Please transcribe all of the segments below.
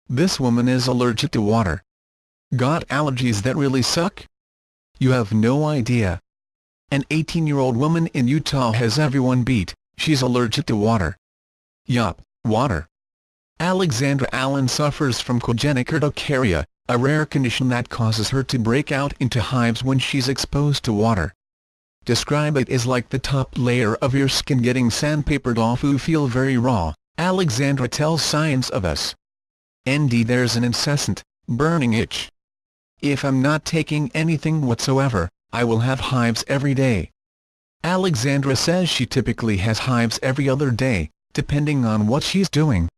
This woman is allergic to water. Got allergies that really suck? You have no idea. An 18-year-old woman in Utah has everyone beat. She's allergic to water. Yup, water. Alexandra Allen suffers from congenital urticaria, a rare condition that causes her to break out into hives when she's exposed to water. Describe it as like the top layer of your skin getting sandpapered off. You feel very raw, Alexandra tells Science of Us. ND there's an incessant, burning itch. If I'm not taking anything whatsoever, I will have hives every day. Alexandra says she typically has hives every other day, depending on what she's doing.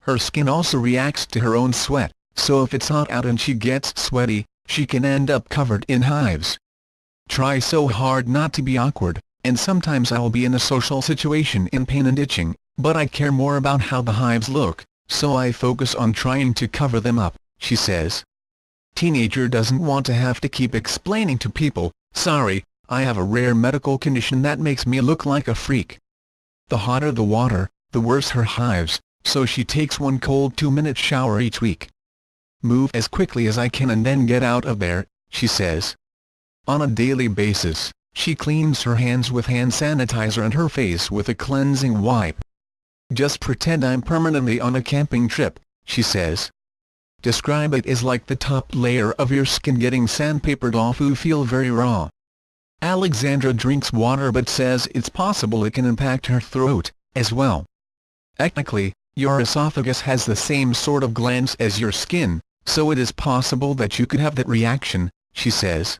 Her skin also reacts to her own sweat, so if it's hot out and she gets sweaty, she can end up covered in hives. Try so hard not to be awkward, and sometimes I'll be in a social situation in pain and itching, but I care more about how the hives look, so I focus on trying to cover them up, she says. Teenager doesn't want to have to keep explaining to people, sorry, I have a rare medical condition that makes me look like a freak. The hotter the water, the worse her hives, so she takes one cold 2-minute shower each week. Move as quickly as I can and then get out of there, she says. On a daily basis, she cleans her hands with hand sanitizer and her face with a cleansing wipe. Just pretend I'm permanently on a camping trip, she says. Describe it as like the top layer of your skin getting sandpapered off. You feel very raw. Alexandra drinks water but says it's possible it can impact her throat, as well. Technically, your esophagus has the same sort of glands as your skin, so it is possible that you could have that reaction, she says.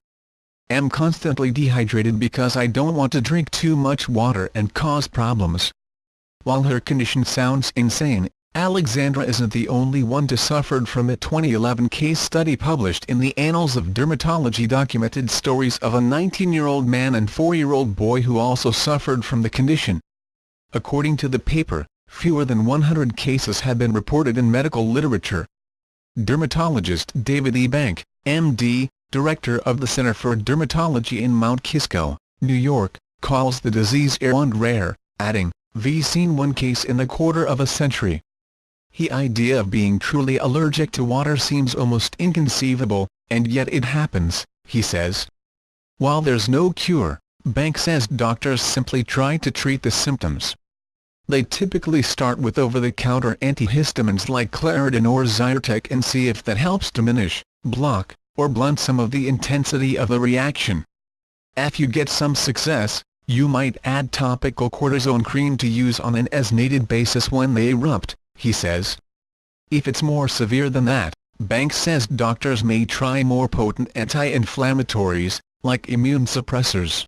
I'm constantly dehydrated because I don't want to drink too much water and cause problems. While her condition sounds insane, Alexandra isn't the only one to suffer from it. 2011 case study published in the Annals of Dermatology documented stories of a 19-year-old man and 4-year-old boy who also suffered from the condition. According to the paper, fewer than 100 cases have been reported in medical literature. Dermatologist David E. Bank, M.D., director of the Center for Dermatology in Mount Kisco, New York, calls the disease rare, adding, "We've seen one case in a quarter of a century." The idea of being truly allergic to water seems almost inconceivable, and yet it happens, he says. While there's no cure, Bank says doctors simply try to treat the symptoms. They typically start with over-the-counter antihistamines like Claritin or Zyrtec and see if that helps diminish, block, or blunt some of the intensity of the reaction. If you get some success, you might add topical cortisone cream to use on an as-needed basis when they erupt, he says. If it's more severe than that, Banks says doctors may try more potent anti-inflammatories, like immune suppressors.